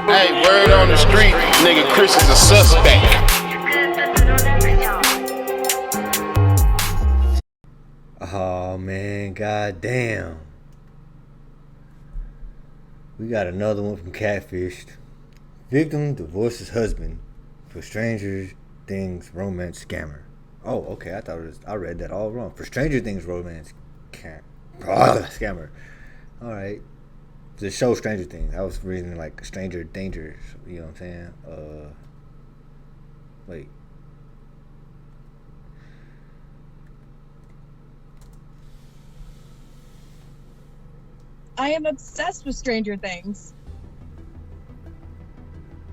Hey, word on the street, nigga, Kris is a suspect. Oh man, goddamn. We got another one from Catfished. Victim divorces husband for Stranger Things romance scammer. Oh, okay. I read that all wrong. For Stranger Things romance scammer. All right. The show Stranger Things. I was reading like Stranger Dangers. You know what I'm saying? Wait. I am obsessed with Stranger Things.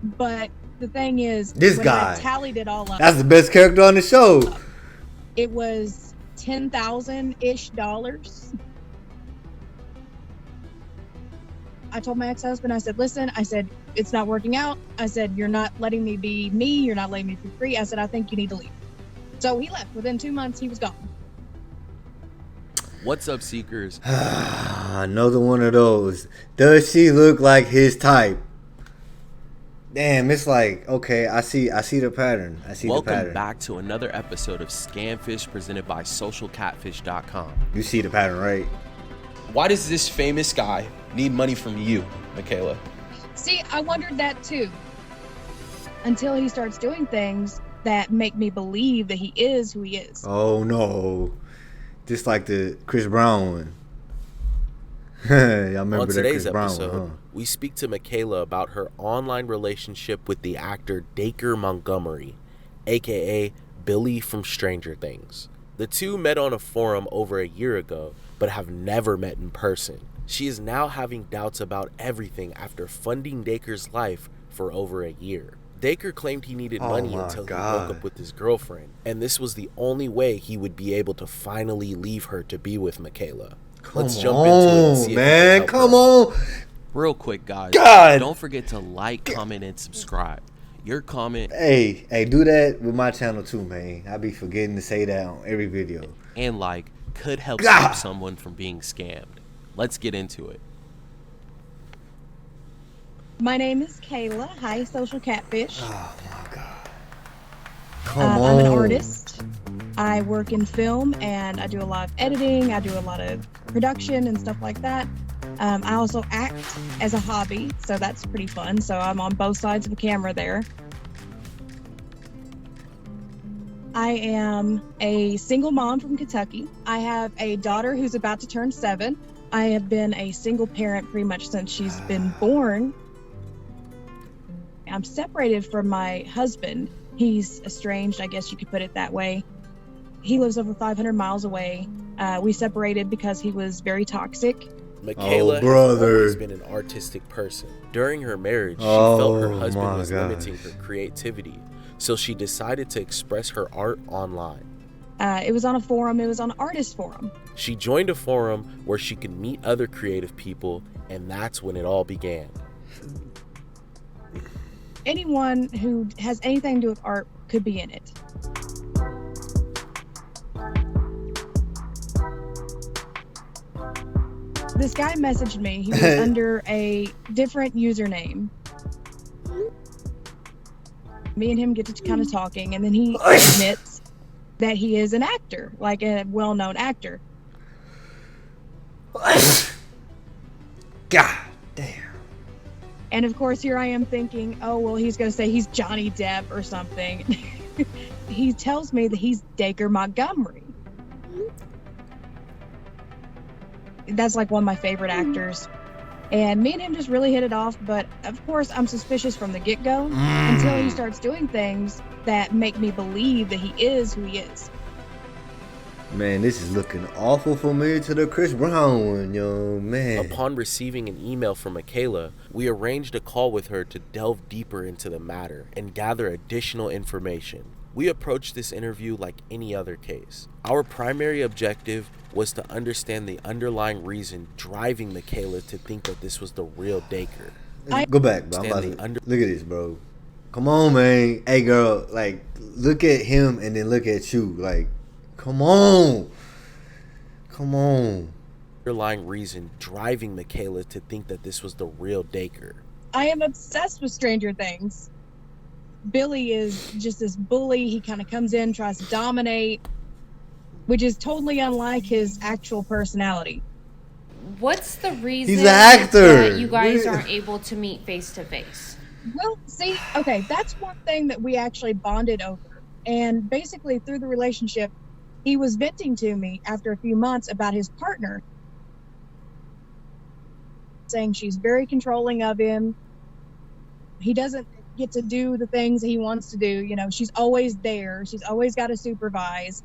But the thing is, This when guy I tallied it all up, that's the best character on the show. It was $10,000-ish. I told my ex-husband, I said, listen, I said, it's not working out. I said, you're not letting me be me. You're not letting me be free. I said, I think you need to leave. So he left. Within 2 months, he was gone. What's up, Seekers? Another one of those. Does she look like his type? Damn, it's like, okay, I see the pattern. Welcome back to another episode of Scamfish presented by socialcatfish.com. You see the pattern, right? Why does this famous guy need money from you, Michaela? See, I wondered that too. Until he starts doing things that make me believe that he is who he is. Oh no. Just like the Chris Brown one. Y'all remember On that today's Chris Brown episode, one, huh? we speak to Michaela about her online relationship with the actor Dacre Montgomery, aka Billy from Stranger Things. The two met on a forum over a year ago, but have never met in person. She is now having doubts about everything after funding Dacre's life for over a year. Dacre claimed he needed money until he broke up with his girlfriend, and this was the only way he would be able to finally leave her to be with Michaela. Let's jump into it and see man. Come on. Real quick, guys. God. Don't forget to like, comment, and subscribe. Your comment. Hey, do that with my channel too, man. I be forgetting to say that on every video. And like could help stop someone from being scammed. Let's get into it. My name is Kayla. Hi, Social Catfish. Oh my God. Come on. I'm an artist. I work in film and I do a lot of editing. I do a lot of production and stuff like that. I also act as a hobby, so that's pretty fun. So I'm on both sides of the camera there. I am a single mom from Kentucky. I have a daughter who's about to turn 7. I have been a single parent pretty much since she's been born. I'm separated from my husband. He's estranged, I guess you could put it that way. He lives over 500 miles away. We separated because he was very toxic. Michaela has always been an artistic person. During her marriage, she felt her husband was limiting her creativity, so she decided to express her art online. It was on a forum. It was on an artist forum. She joined a forum where she could meet other creative people, and that's when it all began. Anyone who has anything to do with art could be in it. This guy messaged me. He was under a different username. Me and him get to kind of talking, and then he admits that he is an actor, like a well-known actor. God damn. And of course, here I am thinking, oh, well, he's going to say he's Johnny Depp or something. He tells me that he's Dacre Montgomery. That's like one of my favorite actors. And me and him just really hit it off. But of course, I'm suspicious from the get-go until he starts doing things that make me believe that he is who he is. Man, this is looking awful familiar to the Chris Brown one, yo, man. Upon receiving an email from Michaela, we arranged a call with her to delve deeper into the matter and gather additional information. We approached this interview like any other case. Our primary objective was to understand the underlying reason driving Michaela to think that this was the real Dacre. Go back, bro. Look at this, bro. Come on, man. Hey, girl, like, look at him and then look at you. Like, come on. Underlying reason driving Michaela to think that this was the real Dacre. I am obsessed with Stranger Things. Billy is just this bully. He kind of comes in, tries to dominate, which is totally unlike his actual personality. What's the reason He's an actor. that you guys aren't able to meet face to face? Well, see, okay, that's one thing that we actually bonded over. And basically, through the relationship, he was venting to me after a few months about his partner, saying she's very controlling of him. He doesn't get to do the things he wants to do. You know, she's always there. She's always got to supervise.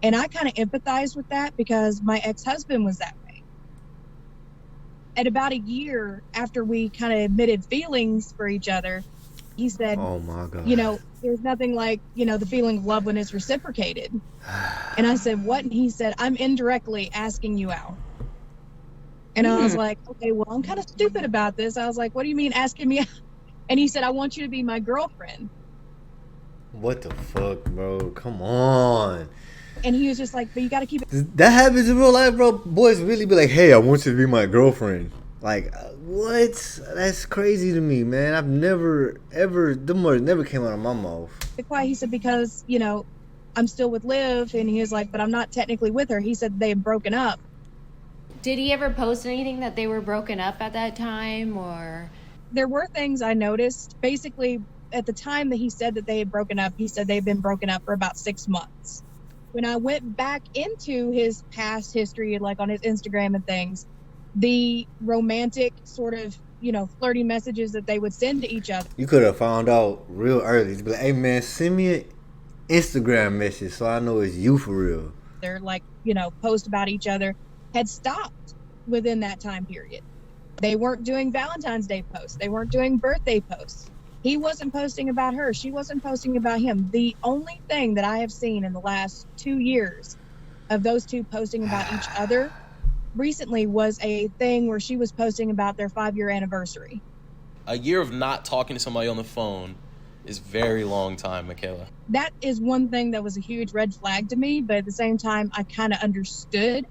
And I kind of empathize with that because my ex-husband was that way. At about a year after we kind of admitted feelings for each other, he said, Oh my God. you know, there's nothing like, you know, the feeling of love when it's reciprocated. And I said, what? And he said, I'm indirectly asking you out. And I was like, okay, well, I'm kind of stupid about this. I was like, what do you mean asking me out? And he said, I want you to be my girlfriend. What the fuck, bro? Come on. And he was just like, but you got to keep it. That happens in real life, bro. Boys really be like, hey, I want you to be my girlfriend. Like, what? That's crazy to me, man. I've never, ever, them words never came out of my mouth. Quiet. He said, because, you know, I'm still with Liv. And he was like, but I'm not technically with her. He said they had broken up. Did he ever post anything that they were broken up at that time, or? There were things I noticed. Basically, at the time that he said that they had broken up, he said they'd been broken up for about 6 months. When I went back into his past history, like on his Instagram and things, the romantic sort of, you know, flirty messages that they would send to each other. You could have found out real early. You'd be like, hey, man, send me an Instagram message so I know it's you for real. They're like, you know, post about each other had stopped within that time period. They weren't doing Valentine's Day posts. They weren't doing birthday posts. He wasn't posting about her. She wasn't posting about him. The only thing that I have seen in the last 2 years of those two posting about each other recently was a thing where she was posting about their 5-year anniversary. A year of not talking to somebody on the phone is very long time, Michaela. That is one thing that was a huge red flag to me, but at the same time, I kind of understood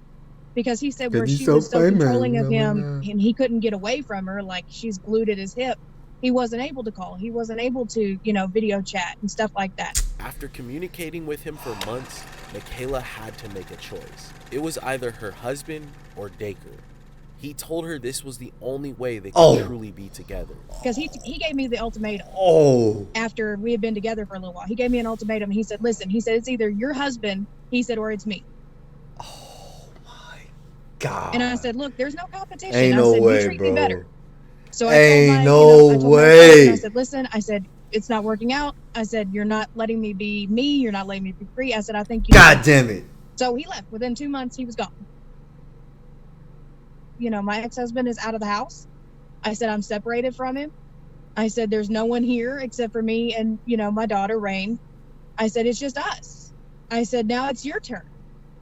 because he said where she was so controlling of him and he couldn't get away from her, like she's glued at his hip. He wasn't able to call. He wasn't able to, you know, video chat and stuff like that. After communicating with him for months, Michaela had to make a choice. It was either her husband or Dacre. He told her this was the only way they could truly be together. Because he gave me the ultimatum. After we had been together for a little while. He gave me an ultimatum. He said, listen, he said, it's either your husband, he said, or it's me. Oh, my God. And I said, look, there's no competition. Ain't I no said, way, you treat bro. me better. So I Ain't told no my, I told my way. husband, I said, listen, I said, it's not working out. I said, you're not letting me be me. You're not letting me be free. I said, I think you. God damn it. So he left. Within 2 months, he was gone. You know, my ex-husband is out of the house. I said, I'm separated from him. I said, there's no one here except for me and, you know, my daughter, Rain. I said, it's just us. I said, now it's your turn.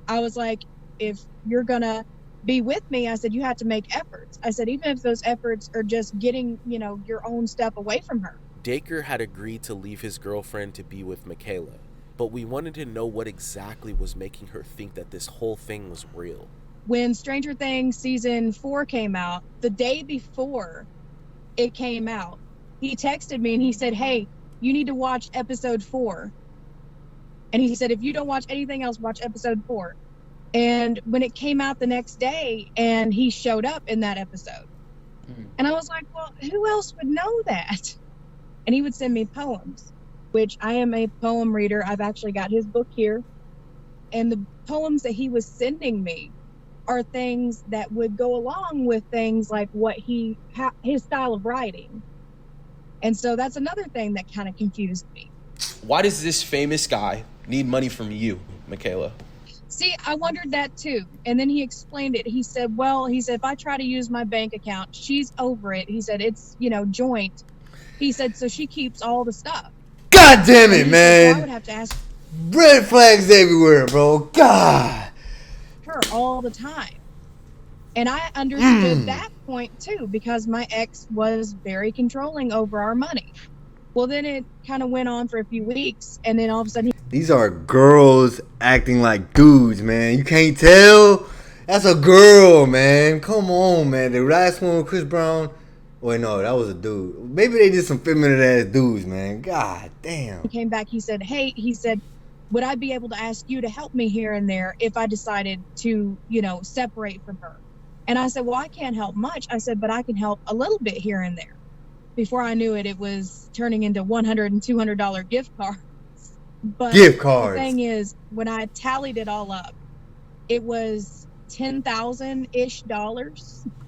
I was like, if you're going to be with me, I said, you have to make efforts. I said, even if those efforts are just getting, you know, your own step away from her. Dacre had agreed to leave his girlfriend to be with Michaela, but we wanted to know what exactly was making her think that this whole thing was real. When Stranger Things season 4 came out, the day before it came out, he texted me and he said, hey, you need to watch episode 4. And he said, if you don't watch anything else, watch episode 4. And when it came out the next day, and he showed up in that episode. And I was like, well, who else would know that? And he would send me poems, which I am a poem reader. I've actually got his book here. And the poems that he was sending me are things that would go along with things like what his style of writing. And so that's another thing that kind of confused me. Why does this famous guy need money from you, Michaela? See, I wondered that too. And then he explained it. He said, well, he said, if I try to use my bank account, she's over it. He said, it's, you know, joint. He said, so she keeps all the stuff. God damn it, Said, man. well, I would have to ask Red flags everywhere, bro. God. her all the time. And I understood that point too, because my ex was very controlling over our money. Well, then it kind of went on for a few weeks, and then all of a sudden These are girls acting like dudes, man. You can't tell? That's a girl, man. Come on, man. The last one with Chris Brown, Wait, no, that was a dude. Maybe they did some feminine ass dudes, man. God damn. He came back, he said, hey, he said, would I be able to ask you to help me here and there if I decided to, separate from her? And I said, well, I can't help much. I said, but I can help a little bit here and there. Before I knew it, it was turning into $100 and $200 gift cards. But gift cards. The thing is, when I tallied it all up, it was $10,000-ish.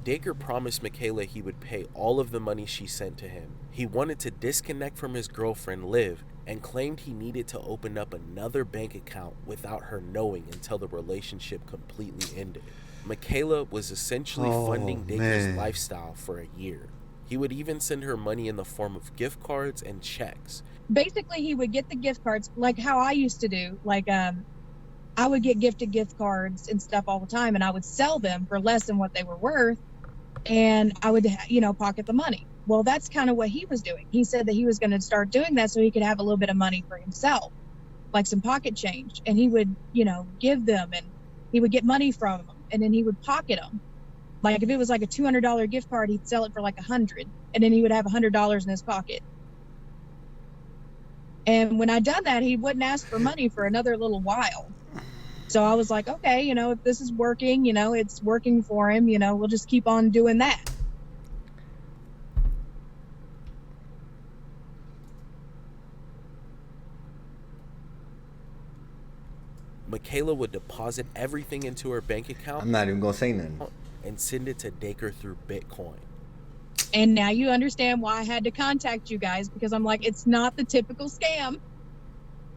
Dacre promised Michaela he would pay all of the money she sent to him. He wanted to disconnect from his girlfriend, Liv, and claimed he needed to open up another bank account without her knowing until the relationship completely ended. Michaela was essentially funding Dacre's lifestyle for a year. He would even send her money in the form of gift cards and checks. Basically, he would get the gift cards like how I used to do. Like, I would get gifted gift cards and stuff all the time, and I would sell them for less than what they were worth, and I would, pocket the money. Well, that's kind of what he was doing. He said that he was going to start doing that so he could have a little bit of money for himself, like some pocket change, and he would, give them, and he would get money from them, and then he would pocket them. Like if it was like a $200 gift card, he'd sell it for like $100, and then he would have $100 in his pocket. And when I done that, he wouldn't ask for money for another little while. So I was like, okay, if this is working, it's working for him, we'll just keep on doing that. Michaela would deposit everything into her bank account. I'm not even going to say nothing. And send it to Dacre through Bitcoin. And now you understand why I had to contact you guys, because I'm like, it's not the typical scam.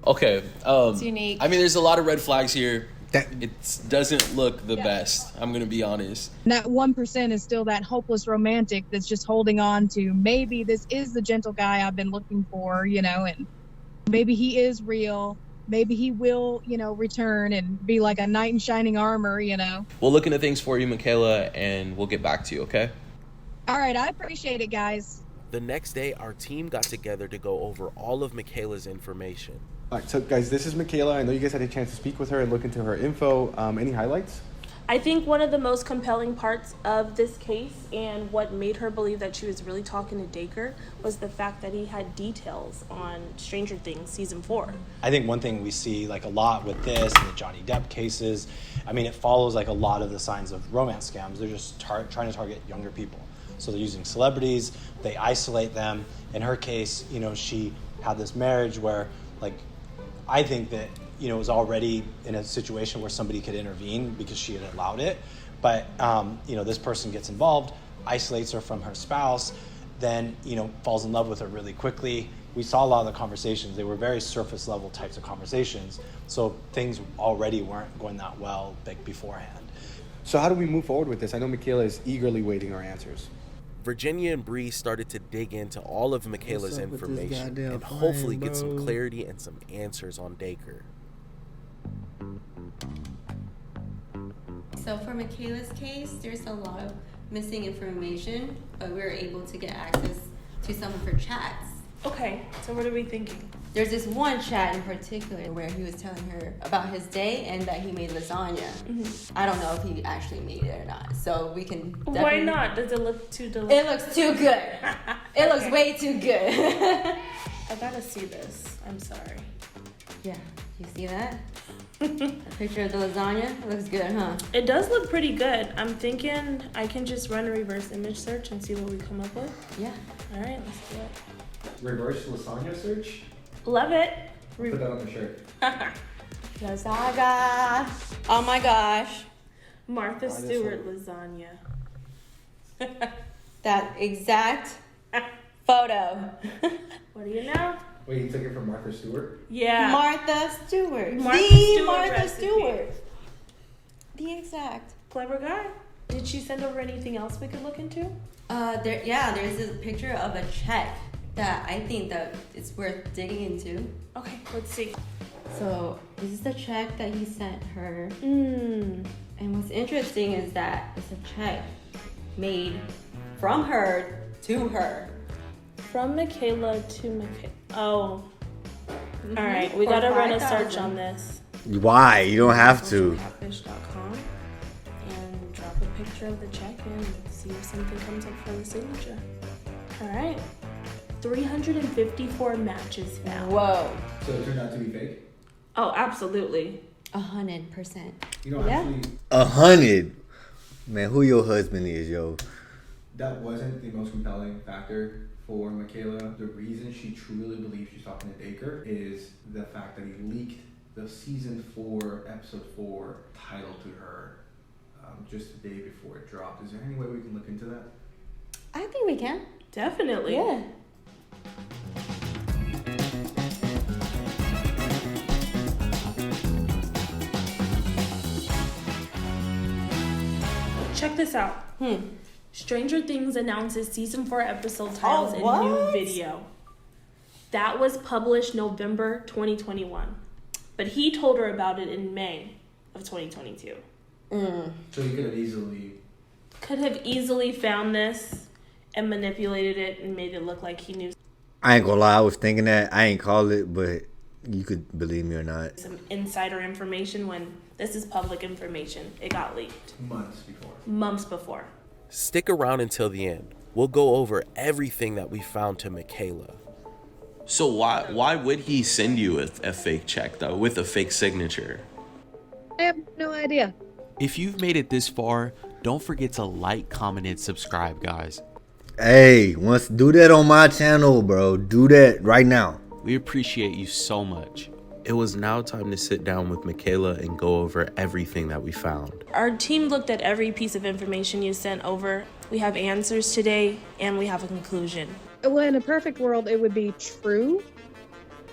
Okay. It's unique. I mean, there's a lot of red flags here. It doesn't look the best. I'm going to be honest. And that 1% is still that hopeless romantic that's just holding on to maybe this is the gentle guy I've been looking for, and maybe he is real. Maybe he will, return and be like a knight in shining armor, We'll look into things for you, Michaela, and we'll get back to you, okay? All right, I appreciate it, guys. The next day, our team got together to go over all of Michaela's information. All right, so guys, this is Michaela. I know you guys had a chance to speak with her and look into her info. Any highlights? I think one of the most compelling parts of this case and what made her believe that she was really talking to Dacre was the fact that he had details on Stranger Things season 4. I think one thing we see like a lot with this and the Johnny Depp cases, it follows like a lot of the signs of romance scams. They're just trying to target younger people. So they're using celebrities, they isolate them. In her case, she had this marriage where I think that it was already in a situation where somebody could intervene because she had allowed it. But, this person gets involved, isolates her from her spouse, then, falls in love with her really quickly. We saw a lot of the conversations. They were very surface level types of conversations. So things already weren't going that well beforehand. So how do we move forward with this? I know Michaela is eagerly waiting our answers. Virginia and Bree started to dig into all of Michaela's information and hopefully get some clarity and some answers on Dacre. So for Michaela's case, there's a lot of missing information, but we were able to get access to some of her chats. Okay, so what are we thinking? There's this one chat in particular where he was telling her about his day and that he made lasagna. Mm-hmm. I don't know if he actually made it or not, so we can definitely... Why not? Does it look too delicious? It looks too good. It looks way too good. I gotta see this. I'm sorry. Yeah, you see that? A picture of the lasagna? It looks good, huh? It does look pretty good. I'm thinking I can just run a reverse image search and see what we come up with. Yeah. All right, let's do it. Reverse lasagna search? Love it. Put that on the shirt. Lasagna. Oh my gosh. Martha Stewart lasagna. That exact photo. What do you know? Wait, you took it from Martha Stewart? Yeah. Martha Stewart. Martha Stewart. The exact. Clever guy. Did she send over anything else we could look into? There's this picture of a check that I think that it's worth digging into. Okay, let's see. So this is the check that he sent her. And what's interesting is that it's a check made from her to her. From Michaela to Michaela. Oh. Mm-hmm. All right, we gotta run a search on this. Why? You don't have to. Catfish.com and drop a picture of the check and see if something comes up for the signature. All right. 354 matches found. Whoa. So it turned out to be fake? Oh, absolutely. 100%. You know, Yeah. actually, 100. Man, who your husband is, yo? that wasn't the most compelling factor for Michaela. The reason she truly believes she's talking to Dacre is the fact that he leaked the season 4, episode 4 title to her just the day before it dropped. Is there any way we can look into that? I think we can. Definitely. Yeah. Check this out. Stranger Things announces season 4 episode titles in what? new video. That was published November 2021. But he told her about it in May of 2022. So you could have easily Found this and manipulated it and made it look like he knew I ain't gonna lie, I was thinking that. I ain't call it, but you could believe me or not. some insider information when this is public information. It got leaked months before. Stick around until the end. We'll go over everything that we found to Michaela. So why would he send you a fake check though with a fake signature? I have no idea. If you've made it this far, don't forget to like, comment, and subscribe, guys. Hey, do that on my channel, bro. Do that right now. We appreciate you so much. It was now time to sit down with Michaela and go over everything that we found. Our team looked at every piece of information you sent over. We have answers today and we have a conclusion. Well, in a perfect world, it would be true,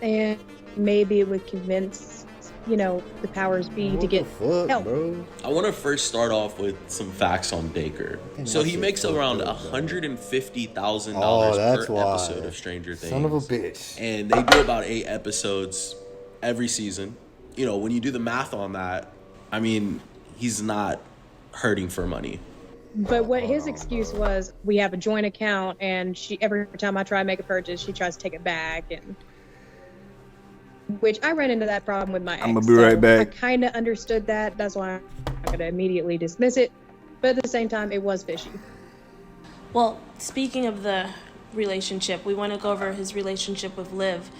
and maybe it would convince, the powers be to get help. Bro? I want to first start off with some facts on Dacre. So he makes around $150,000 per episode of Stranger Things. Son of a bitch. And they do about 8 episodes every season. When you do the math on that, I mean, he's not hurting for money. But what his excuse was, we have a joint account, and every time I try to make a purchase, she tries to take it back, and which I ran into that problem with my ex. I'm gonna be right back. I kind of understood that. That's why I'm not going to immediately dismiss it. But at the same time, it was fishy. Well, speaking of the relationship, we want to go over his relationship with Liv.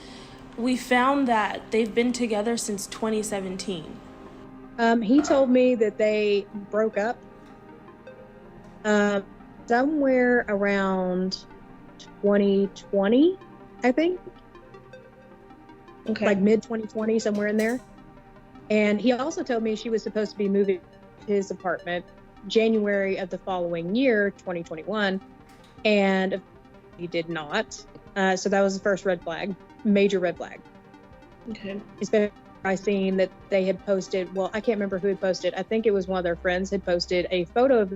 We found that they've been together since 2017. He told me that they broke up somewhere around 2020, I think. Okay. Like mid 2020, somewhere in there. And he also told me she was supposed to be moving to his apartment January of the following year, 2021, and he did not. So that was the first red flag, major red flag. Okay. Especially I seen that they had posted, well, I can't remember who had posted. I think it was one of their friends had posted a photo of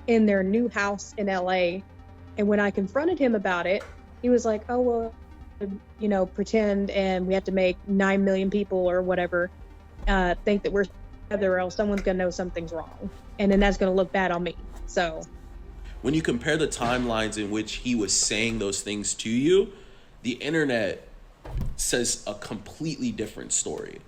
in their new house in LA. And when I confronted him about it, he was like, oh, well, pretend and we have to make 9 million people or whatever think that we're together, or else someone's going to know something's wrong. And then that's going to look bad on me. So When you compare the timelines in which he was saying those things to you, the internet says a completely different story.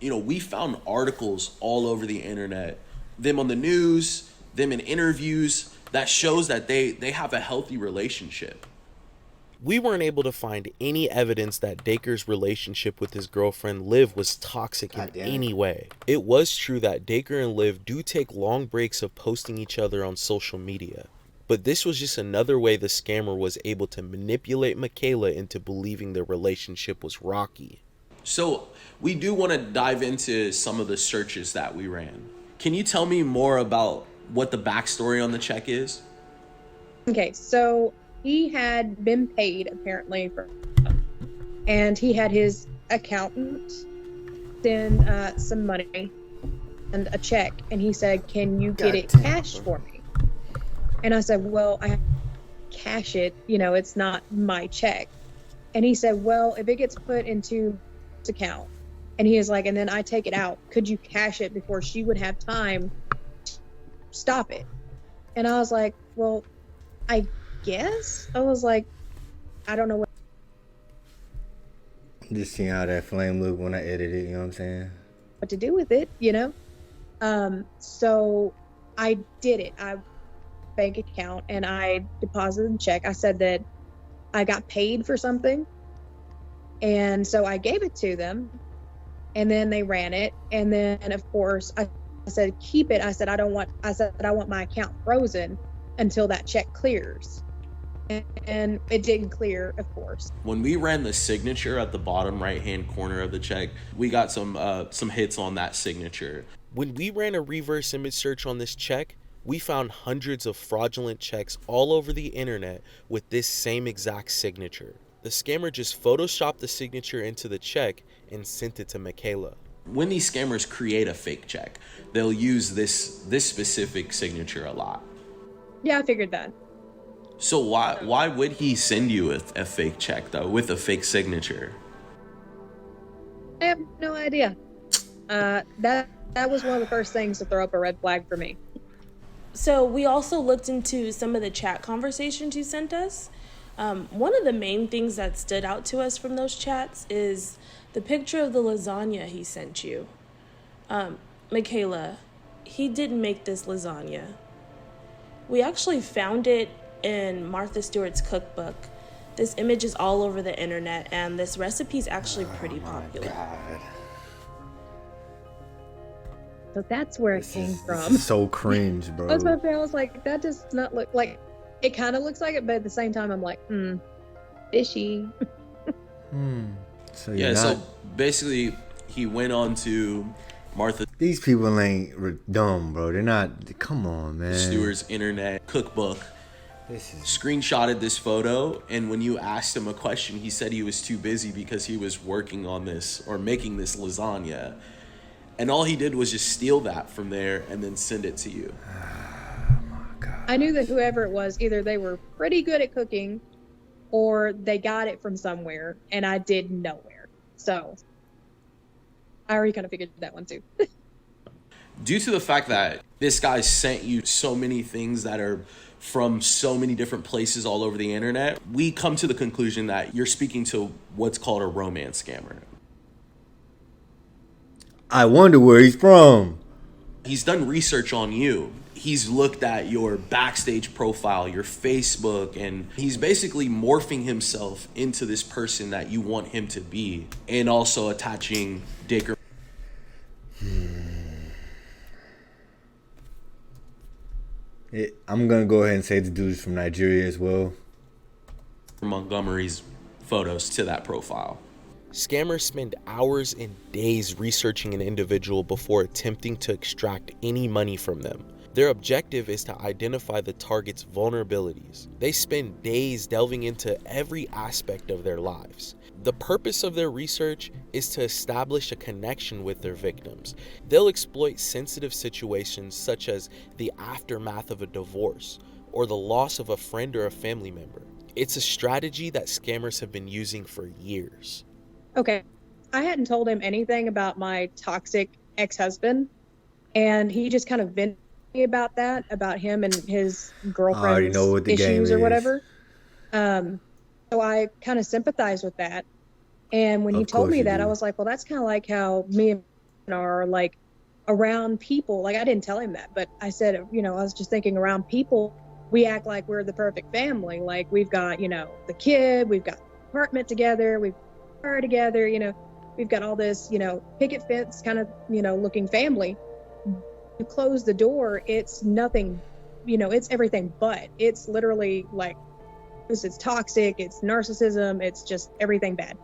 We found articles all over the internet, them on the news, them in interviews, that shows that they have a healthy relationship. We weren't able to find any evidence that Dacre's relationship with his girlfriend Liv was toxic in any way. It was true that Dacre and Liv do take long breaks of posting each other on social media, but this was just another way the scammer was able to manipulate Michaela into believing their relationship was rocky. So we do want to dive into some of the searches that we ran. Can you tell me more about what the backstory on the check is? okay, so he had been paid apparently and he had his accountant send some money and a check, and he said, can you get it cashed for me? And I said, well, I have to cash it, it's not my check. And he said, well, if it gets put into this account, and he is like, and then I take it out, could you cash it before she would have time to stop it? And I was like, well, I guess. I was like, I don't know what. Just seeing how that flame looked when I edited it, you know what I'm saying? What to do with it, So I did it. I bank account and I deposited a check. I said that I got paid for something. And so I gave it to them, and then they ran it. And then of course I said, keep it. I said, I want my account frozen until that check clears. And it didn't clear, of course. When we ran the signature at the bottom right-hand corner of the check, we got some hits on that signature. When we ran a reverse image search on this check, we found hundreds of fraudulent checks all over the internet with this same exact signature. The scammer just photoshopped the signature into the check and sent it to Michaela. When these scammers create a fake check, they'll use this specific signature a lot. Yeah, I figured that. So why would he send you a fake check though with a fake signature? I have no idea. That was one of the first things to throw up a red flag for me. So we also looked into some of the chat conversations you sent us. One of the main things that stood out to us from those chats is the picture of the lasagna he sent you. Michaela, he didn't make this lasagna. We actually found it in Martha Stewart's cookbook. This image is all over the internet, and this recipe is actually pretty popular. God. So that's where it came from. This is so cringe, bro. That's what I was like, that does not look like, it kind of looks like it, but at the same time, I'm like, fishy. So So basically, he went on to Martha These people ain't dumb, bro. They're not. Come on, man. Stewart's internet cookbook. Screenshotted this photo, and when you asked him a question, he said he was too busy because he was working on this or making this lasagna. And all he did was just steal that from there and then send it to you. Oh my God. I knew that whoever it was, either they were pretty good at cooking or they got it from somewhere, and I did nowhere. So I already kind of figured that one too. Due to the fact that this guy sent you so many things that are from so many different places all over the internet, we come to the conclusion that you're speaking to what's called a romance scammer. I wonder where he's from. He's done research on you. He's looked at your backstage profile, your Facebook, and he's basically morphing himself into this person that you want him to be, and also attaching Dacre I'm gonna go ahead and say the dude's from Nigeria as well. Montgomery's photos to that profile. Scammers spend hours and days researching an individual before attempting to extract any money from them. Their objective is to identify the target's vulnerabilities. They spend days delving into every aspect of their lives. The purpose of their research is to establish a connection with their victims. They'll exploit sensitive situations such as the aftermath of a divorce or the loss of a friend or a family member. It's a strategy that scammers have been using for years. Okay, I hadn't told him anything about my toxic ex-husband, and he just kind of vented me about that, about him and his girlfriend's issues or whatever. So I kind of sympathized with that. And when he told me that, I was like, well, that's kind of like how me and are like around people. Like, I didn't tell him that, but I said, I was just thinking around people, we act like we're the perfect family. Like, we've got, the kid, we've got apartment together, we've got car together, we've got all this, picket fence kind of, looking family. You close the door, it's nothing, it's everything but. It's literally like, it's toxic, it's narcissism, it's just everything bad.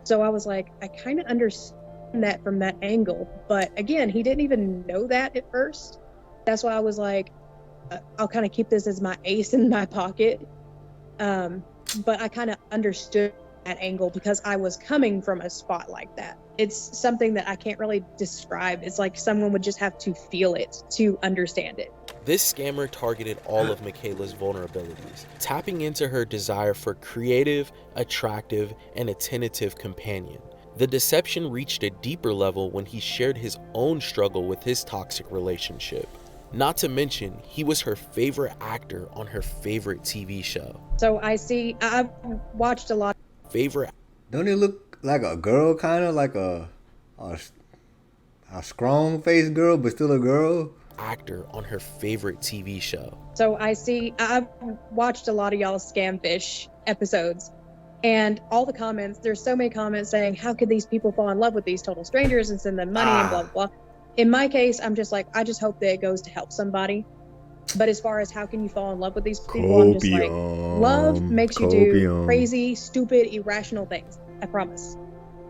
So I was like, I kind of understand that from that angle. But again, he didn't even know that at first. That's why I was like, I'll kind of keep this as my ace in my pocket. But I kind of understood that angle because I was coming from a spot like that. It's something that I can't really describe. It's like someone would just have to feel it to understand it. This scammer targeted all of Michaela's vulnerabilities, tapping into her desire for creative, attractive, and attentive companion. The deception reached a deeper level when he shared his own struggle with his toxic relationship. Not to mention, he was her favorite actor on her favorite TV show. So I've watched a lot. Don't it look like a girl, kind of like a strong-faced girl, but still a girl? actor on her favorite TV show. So I've watched a lot of y'all's Scamfish episodes, and all the comments, there's so many comments saying, how could these people fall in love with these total strangers and send them money and blah, blah, blah. In my case, I'm just like, I just hope that it goes to help somebody. But as far as how can you fall in love with these people, I'm just like, love makes you do crazy, stupid, irrational things. I promise.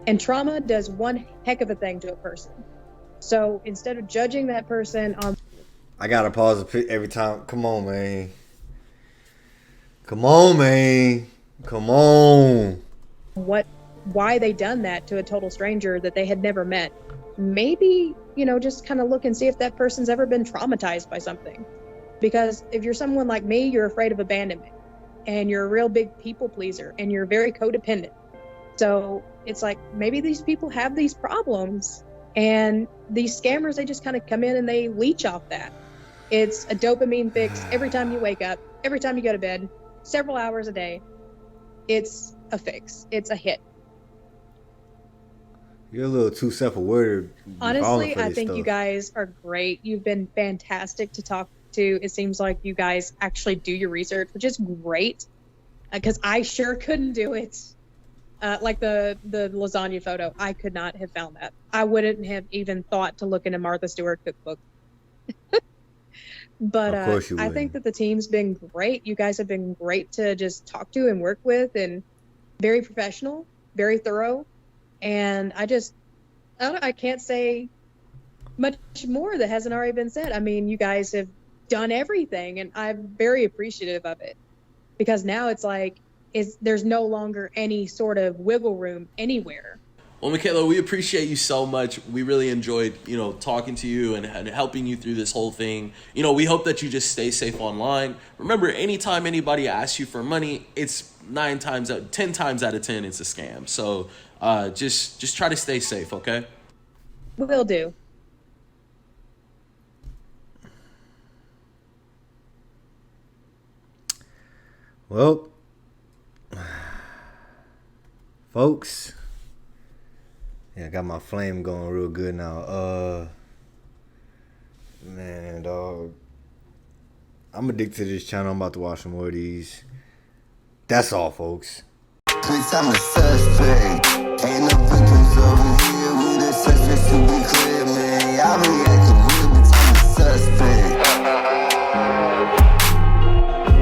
And trauma does one heck of a thing to a person. So instead of judging that person on... I gotta pause every time. Come on, man. Come on, man. Come on. Why they done that to a total stranger that they had never met. Maybe, just kind of look and see if that person's ever been traumatized by something. Because if you're someone like me, you're afraid of abandonment. And you're a real big people pleaser. And you're very codependent. So it's like, maybe these people have these problems. And these scammers, they just kind of come in and they leech off that. It's a dopamine fix every time you wake up, every time you go to bed, several hours a day. It's a fix. It's a hit. You're a little too self-aware. Honestly, I think you guys are great. You've been fantastic to talk to. It seems like you guys actually do your research, which is great. Because I sure couldn't do it. Like the lasagna photo, I could not have found that. I wouldn't have even thought to look into Martha Stewart cookbook. But I think that the team's been great. You guys have been great to just talk to and work with, and very professional, very thorough. And I can't say much more that hasn't already been said. I mean, you guys have done everything, and I'm very appreciative of it, because now it's like, there's no longer any sort of wiggle room anywhere. Well, Michaela, we appreciate you so much. We really enjoyed, talking to you and helping you through this whole thing. We hope that you just stay safe online. Remember, anytime anybody asks you for money, it's 10 times out of 10, it's a scam. So just try to stay safe, okay? Will do. Well, folks, yeah, I got my flame going real good now. Man, dog, I'm addicted to this channel. I'm about to watch some more of these. That's all, folks. I'm a suspect. Ain't no